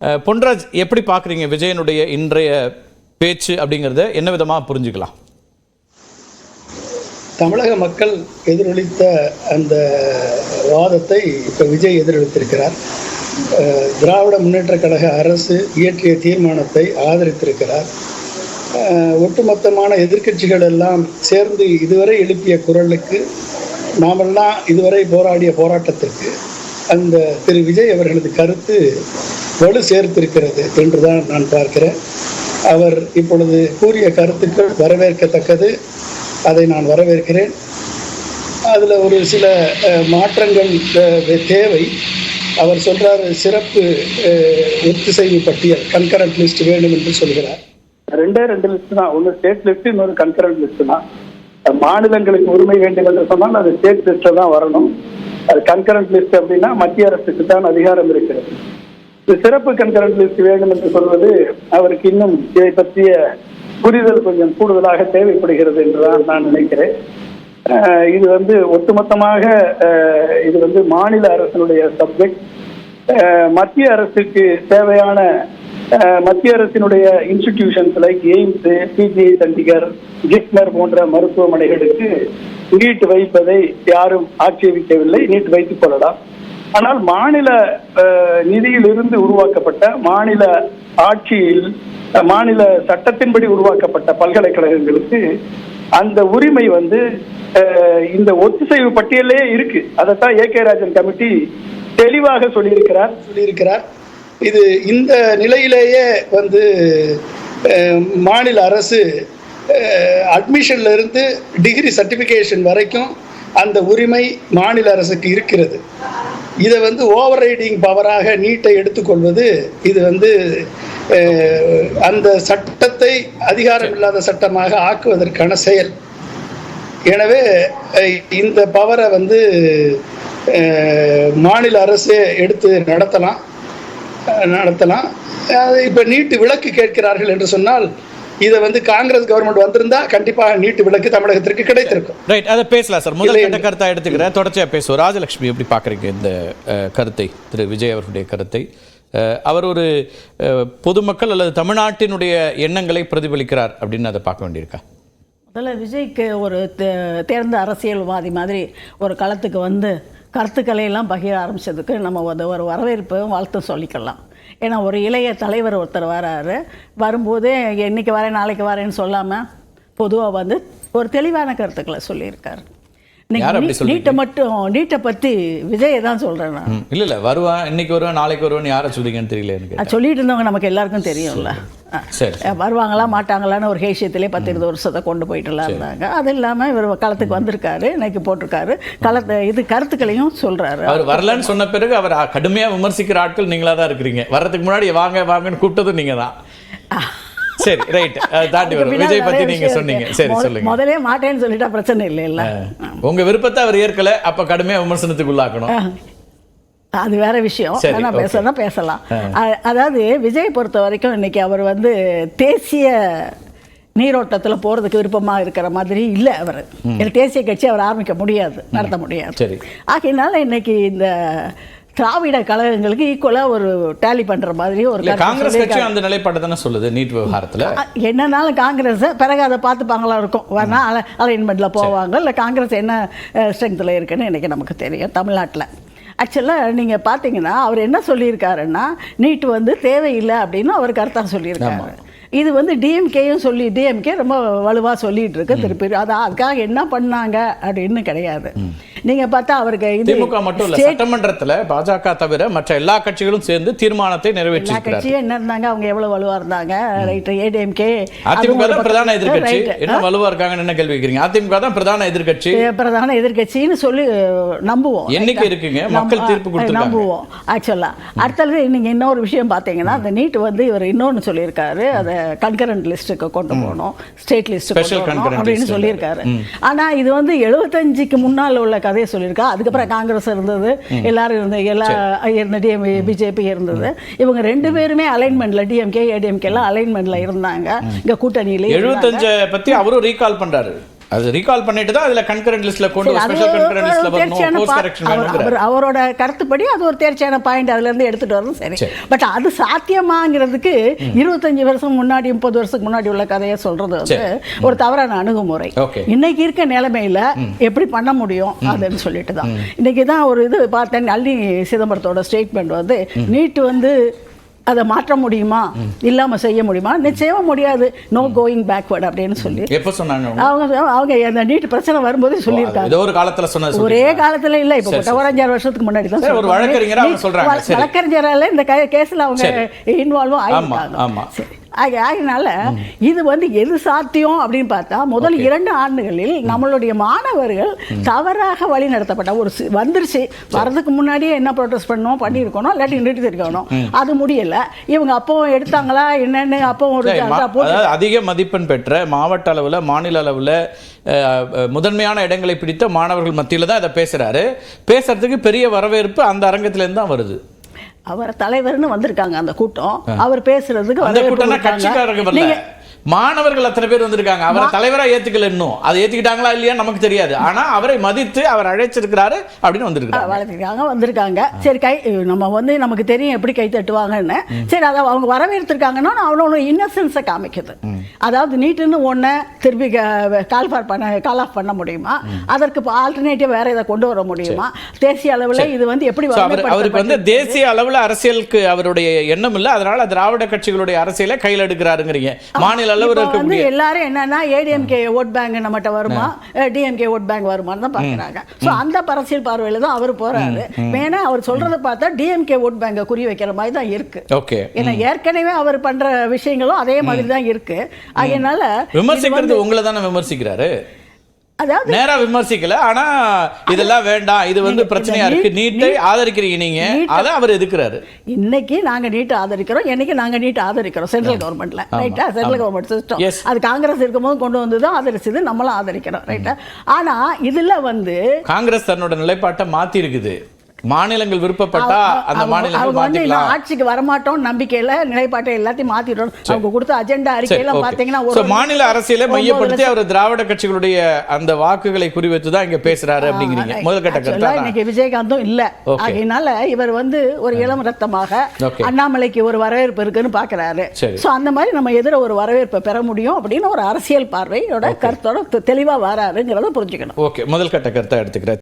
பொன்ராஜ், எப்படி பார்க்குறீங்க விஜயனுடைய இன்றைய பேச்சு அப்படிங்கிறத என்ன விதமாக புரிஞ்சுக்கலாம்? தமிழக மக்கள் எதிரொலித்த அந்த வாதத்தை இப்போ விஜய் எதிரொலித்திருக்கிறார். திராவிட முன்னேற்றக் கழக அரசு இயற்றிய தீர்மானத்தை ஆதரித்திருக்கிறார். ஒட்டுமொத்தமான எதிர்க்கட்சிகள் எல்லாம் சேர்ந்து இதுவரை எழுப்பிய குரலுக்கு, நாமெல்லாம் இதுவரை போராடிய போராட்டத்திற்கு அந்த திரு விஜய் அவர்களது கருத்து வலு சேர்த்திருக்கிறது என்றுதான் நான் பார்க்கிறேன். அவர் இப்பொழுது கூறிய கருத்துக்கள் வரவேற்கத்தக்கது, அதை நான் வரவேற்கிறேன். அதில் ஒரு சில மாற்றங்கள் தேவை. அவர் சொல்கிறார், சிறப்பு ஒத்திசைவு பட்டியல் கன்கரண்ட் லிஸ்ட் வேணும் என்று சொல்கிறார். ரெண்டு லிஸ்ட் தான், ஒன்று ஸ்டேட் லிஸ்ட், இன்னொரு கன்கரண்ட் லிஸ்ட் தான். மாநிலங்களுக்கு உரிமை வேண்டும் என்று சொன்னால் அது ஸ்டேட் லிஸ்ட்டில் தான் வரணும். அது கன்கரண்ட் லிஸ்ட் அப்படின்னா மத்திய அரசுக்கு தான் அதிகாரம் இருக்கிறது. சிறப்பு கன்கரண்ட் லிஸ்ட் வேண்டும் என்று சொல்வது அவருக்கு இன்னும் இதை பற்றிய புரிதல் கொஞ்சம் கூடுதலாக தேவைப்படுகிறது என்றுதான் நான் நினைக்கிறேன். இது ஒட்டுமொத்தமாக இது மாநில அரசினுடைய சப்ஜெக்ட். மத்திய அரசுக்கு தேவையான மத்திய அரசினுடைய institutions like AIIMS, PGI Chandigarh, JIPMER போன்ற மருத்துவமனைகளுக்கு நீட் வைப்பதை யாரும் ஆட்சேபிக்கவில்லை. நீட் வைத்துக் கொள்ளலாம். ஆனால் மாநில நிதியிலிருந்து உருவாக்கப்பட்ட, மாநில ஆட்சியில் மாநில சட்டத்தின்படி உருவாக்கப்பட்ட பல்கலைக்கழகங்களுக்கு அந்த உரிமை இந்த ஒத்திசைவு பட்டியலே இருக்கு. அதைத்தான் ஏ.கே. ராஜன் கமிட்டி தெளிவாக சொல்லியிருக்கிறார். இது இந்த நிலையிலேயே மாநில அரசு அட்மிஷன்ல இருந்து டிகிரி சர்டிபிகேஷன் வரைக்கும் அந்த உரிமை மாநில அரசுக்கு இருக்கிறது. இதை ஓவர் ரைடிங் பவராக நீட்டை எடுத்துக்கொள்வது, இது அந்த சட்டத்தை அதிகாரம் இல்லாத சட்டமாக ஆக்குவதற்கான செயல். எனவே இந்த பவரை மாநில அரசே எடுத்து நடத்தலாம். இப்போ நீட்டு விலக்கு கேட்கிறார்கள் என்று சொன்னால், இதை காங்கிரஸ் கவர்மெண்ட் வந்திருந்தா கண்டிப்பாக நீட்டு விலக்கு தமிழகத்திற்கு கிடைத்திருக்கும். ரைட், அதை பேசலாம் சார். முதல் கட்ட கருத்தை எடுத்துக்கிறேன், தொடர்ச்சியாக பேசுவோம். ராஜலட்சுமி, எப்படி பார்க்குறீங்க இந்த கருத்தை, திரு விஜய் அவர்களுடைய கருத்தை? அவர் ஒரு பொதுமக்கள் அல்லது தமிழ்நாட்டினுடைய எண்ணங்களை பிரதிபலிக்கிறார் அப்படின்னு அதை பார்க்க வேண்டியிருக்கா? முதல்ல விஜய்க்கு ஒரு தேர்ந்த அரசியல்வாதி மாதிரி ஒரு களத்துக்கு கருத்துக்களை எல்லாம் பகிர ஆரம்பித்ததுக்கு நம்ம ஒரு வரவேற்பு வாழ்த்து சொல்லிக்கலாம். ஏன்னா ஒரு இளைய தலைவர் ஒருத்தர் வரும்போதே இன்னைக்கு வரேன் நாளைக்கு வரேன்னு சொல்லாமல் பொதுவாக ஒரு தெளிவான கருத்துக்களை சொல்லியிருக்காரு. நீட்டை பற்றி விஜயை தான் சொல்கிறேன் நான். இல்லை வருவான், இன்னைக்கு வருவான் நாளைக்கு வருவான்னு யாரை சொல்லிங்கன்னு தெரியல எனக்கு. சொல்லிட்டு இருந்தவங்க நமக்கு எல்லாருக்கும் தெரியும்ல. வருவாங்களா மாட்டாங்களான்னு ஒரு ஹேஷியத்திலே 10-20 வருஷத்தை கொண்டு போயிட்டுலாம் இருந்தாங்க. அது இல்லாமல் இவர் களத்துக்கு வந்திருக்காரு, இன்னைக்கு போட்டிருக்காரு, கருத்துக்களையும் சொல்கிறாரு. அவர் வரலன்னு சொன்ன பிறகு அவர் கடுமையாக விமர்சிக்கிற ஆட்கள் நீங்களாக தான் இருக்கிறீங்க. வர்றதுக்கு முன்னாடி வாங்கன்னு கூப்பிட்டதும் நீங்கள் தான். சரி, ரைட், தாண்டி வரும். விஜய் பத்தி நீங்க சொன்னீங்க, சரி சொல்லுங்க. முதலே மாட்டேன்னு சொல்லிட்டா பிரச்சனை இல்ல. உங்க விருப்பத்தை அவர் ஏற்கல, அப்ப கடுமையா விமர்சனத்துக்கு உள்ளாக்கணும், அது வேற விஷயம். பேசலாம். அதாவது விஜய் பொறுத்த வரைக்கும் இன்னைக்கு அவர் தேசிய நீரோட்டத்தில் போகிறதுக்கு விருப்பமாக இருக்கிற மாதிரி இல்லை. அவர் தேசிய கட்சி அவர் ஆரம்பிக்க முடியாது, நடத்த முடியாது. ஆகையினால இன்னைக்கு இந்த திராவிட கழகங்களுக்கு ஈக்குவலாக ஒரு டேலி பண்ணுற மாதிரி ஒரு காங்கிரஸ் கட்சி அந்த நிலைப்பாடு தானே சொல்லுது நீட் விவகாரத்தில். என்னன்னாலும் காங்கிரஸ் பிறகு அதை பார்த்துப்பாங்களா இருக்கும், வேணா அலைன்மெண்ட்டில் போவாங்க. இல்லை காங்கிரஸ் என்ன ஸ்ட்ரென்த்தில் இருக்குன்னு இன்றைக்கி நமக்கு தெரியும் தமிழ்நாட்டில். ஆக்சுவலாக நீங்கள் பார்த்தீங்கன்னா அவர் என்ன சொல்லியிருக்காருன்னா, நீட் தேவையில்லை அப்படின்னு அவர் கருத்தாக சொல்லியிருக்காரு. இது டிஎம்கேயும் டிஎம்கே ரொம்ப வலுவாக சொல்லிட்டு இருக்கு திருப்பி. அதுக்காக என்ன பண்ணாங்க அப்படின்னு கிடையாது. நீங்க பார்த்தா அவருக்கு திமுக மட்டும் இல்ல, சட்டமன்றத்தில் பாஜக தவிர மற்ற எல்லா கட்சிகளும் சேர்ந்து தீர்மானத்தை நிறைவேற்றிருக்கிறாங்க. கட்சியே என்ன இருந்தாங்க, அவங்க எவ்வளவு வலுவா இருந்தாங்க. ரைட், ஏடிஎம்கே அதிமுக தான் பிரதான எதிர்க்கட்சி. என்ன வலுவா இருக்காங்கன்னு என்ன கேள்வி கேக்குறீங்க? அதிமுக தான் பிரதான எதிர்க்கட்சின்னு சொல்லி நம்புவோம். எண்ணிக்கை இருக்குங்க, மக்கள் தீர்ப்பு கொடுத்து நம்புவோம். ஆக்சுவலா அடுத்தது நீங்க இன்னொரு விஷயம் பார்த்தீங்கன்னா, அந்த நீட் இவர் இன்னொன்னு சொல்லியிருக்காரு, அதை கன்கரண்ட் லிஸ்ட்டுக்கு கொண்டு போகணும், ஸ்டேட் லிஸ்ட் அப்படின்னு சொல்லியிருக்காரு. ஆனா இது 75க்கு முன்னால் உள்ள கதையை சொல்லியிருக்கா. அதுக்கப்புறம் காங்கிரஸ் இருந்தது, எல்லாரும் இருந்த பிஜேபி இருந்தது. இவங்க ரெண்டு பேருமே அலைன்மெண்ட்ல, டிஎம்கே ஏடிஎம்கே எல்லாம் அலைன்மெண்ட்ல இருந்தாங்க. இங்க கூட்டணியில 75 பத்தி அவரும் ரீகால் பண்றாரு. அது ரீகால் பண்ணிட்டு தான் அதுல கன்கரண்ட் லிஸ்ட்ல கொண்டு ஸ்பெஷல் கன்கரண்ட் லிஸ்ட்ல வரணும், கோர்ஸ் கரெக்ஷன் வேணும்ங்கற அவரோட கருத்துப்படி அது ஒரு தேர்ச்சியான பாயிண்ட் அதுல இருந்து எடுத்துட்டு வரணும். சரி, பட் அது சாத்தியமாங்கிறதுக்கு 25 வருஷம் முன்னாடி 30 வருஷத்துக்கு முன்னாடி உள்ள கதையை சொல்றது வந்து ஒரு தவறான அணுகுமுறை. இன்னைக்கு இருக்க நிலைமையில எப்படி பண்ண முடியும் அதுன்னு சொல்லிட்டு தான் இன்னைக்கு தான் ஒரு இது பார்த்தேன். நல்லி சிதம்பரத்தோட ஸ்டேட்மெண்ட் வந்து நீட் வந்து அதை மாற்ற முடியுமா இல்லாம செய்ய முடியுமா, நிச்சயமா முடியாது, நோ கோயிங் பேக்வர்ட் அப்படின்னு சொல்லி எப்ப சொன்னாங்க அவங்க அந்த நீட் பிரச்சனை வரும்போது சொல்லியிருக்காங்க. ஏதோ ஒரு காலத்துல சொன்னது, ஒரே காலத்துல இல்ல, இப்ப ஒரு 5-6 வருஷத்துக்கு முன்னாடி தான் ஒரு வழக்கறிஞரா அவங்க சொல்றாங்க. வழக்கறிஞரால இந்த கேஸ்ல அவங்க இன்வால்வ் ஆகிட்டாங்க. அதனால இது வந்து எது சாத்தியம் அப்படின்னு பார்த்தா முதல் 2 ஆண்டுகளில் நம்மளுடைய மாணவர்கள் தவறாக வழி நடத்தப்பட்ட ஒரு வந்துருச்சு. வரதுக்கு முன்னாடியே என்ன ப்ரொடெஸ்ட் பண்ணோம் பண்ணியிருக்கணும், இல்லாட்டி நிறுத்திருக்கணும். அது முடியல. இவங்க அப்போ எடுத்தாங்களா என்னன்னு அப்போ ஒரு அதிக மதிப்பெண் பெற்ற மாவட்ட அளவில் மாநில அளவில் முதன்மையான இடங்களை பிடித்த மாணவர்கள் மத்தியில் தான் இதை பேசுறாரு. பேசுறதுக்கு பெரிய வரவேற்பு அந்த அரங்கத்திலேருந்து தான் வருது. அவர் தலைவர்னு வந்திருக்காங்க அந்த கூட்டம். அவர் பேசுறதுக்கு மாணவர்கள் அத்தனை பேர் வந்திருக்காங்க. அவரை தலைவரா ஏத்துக்கல, இன்னும் அதை ஏத்துக்கிட்டாங்களா இல்லையா நமக்கு தெரியாது. ஆனா அவரை மதித்து அவர் அழைச்சிருக்கிறாரு அப்படின்னு வந்திருக்காங்க. சரி, நம்ம வந்து நமக்கு தெரியும் எப்படி கை தட்டுவாங்கன்னு. சரி, அதை அவங்க வரவேற்றிருக்காங்கன்னா அவனோட இன்னசென்ஸை காமிக்குது. அதாவது நீட்டுன்னு ஒன்றை திருப்பி கால் ஆஃப் பண்ண முடியுமா, அதற்கு ஆல்டர்னேட்டிவ் வேற இதை கொண்டு வர முடியுமா, தேசிய அளவில் இது வந்து எப்படி அவருக்கு வந்து தேசிய அளவில் அரசியலுக்கு அவருடைய எண்ணம் இல்லை, அதனால திராவிட கட்சிகளுடைய அரசியலை கையில் எடுக்கிறாருங்கிறீங்க. மாநில எல்லாரும் என்னன்னா ஏடிஎம்கே ஓட் பேங்க் நம்மகிட்ட வருமா, டிஎம்கே ஓட் பேங்க் வருமான்னு தான் பாக்குறாங்க. சோ அந்த அரசியல் பார்வையில தான் அவர் போறாரு. வேணா அவர் சொல்றதை பார்த்தா டிஎம்கே ஓட் பேங்க குறி வைக்கிற மாதிரி தான் இருக்கு. ஏன்னா ஏற்கனவே அவர் பண்ற விஷயங்களும் அதே மாதிரி தான் இருக்கு. அதனால விமர்சிக்கிறது உங்களை தானே விமர்சிக்கிறாரு, அதாவது நேரா விமர்சிக்கல. ஆனா இதெல்லாம் வேண்டாம், இது வந்து பிரச்சனையா இருக்கு, நீட்டை ஆதரிக்கிறீங்க நீங்க, அத அவர் எதுக்குறாரு. இன்னைக்கு நாங்க நீட் ஆதரிக்கிறோம், என்னைக்கு நாங்க நீட் ஆதரிக்கிறோம் சென்ட்ரல் கவர்மெண்ட்ல, ரைட்டா? சென்ட்ரல் கவர்மெண்ட் சிஸ்டம் அது காங்கிரஸ் இருக்கும்போது கொண்டு வந்ததும் ஆதரிச்சது, நம்மளும் ஆதரிக்கிறோம், ரைட்டா? ஆனா இதுல வந்து காங்கிரஸ் தன்னோட நிலைப்பாட்டை மாத்தி இருக்குது. மாநிலங்கள் விருப்பப்பட்டா அந்த மாநிலங்கள் மாத்திக்கலாம். ஆட்சிக்கு வரமாட்டோம் நம்பிக்கையில நிலைப்பாட்டை எல்லாத்தையும் மாத்திட்டோம். அவங்க கொடுத்த அஜெண்டா அறிக்கையில பாத்தீங்கன்னா ஒரு மாநில அரசியலை மையப்படுத்தி அவர் திராவிட கட்சிகளுடைய அந்த வாக்குகளை குறிவைத்து தான் இங்க பேசுறாரு அப்படிங்கிறீங்க. முதல் கட்ட கருத்து இன்னைக்கு விஜயகாந்தும் இல்ல. அதனால இவர் வந்து ஒரு இளம் ரத்தமாக அண்ணாமலைக்கு ஒரு வரவேற்பு இருக்குன்னு பாக்குறாரு. சோ அந்த மாதிரி நம்ம எதிர ஒரு வரவேற்பை பெற முடியும் அப்படின்னு ஒரு அரசியல் பார்வையோட கருத்தோட தெளிவா வராருங்கிறத புரிஞ்சுக்கணும். ஓகே, முதல் கட்ட கருத்தை எடுத்துக்கிறேன்.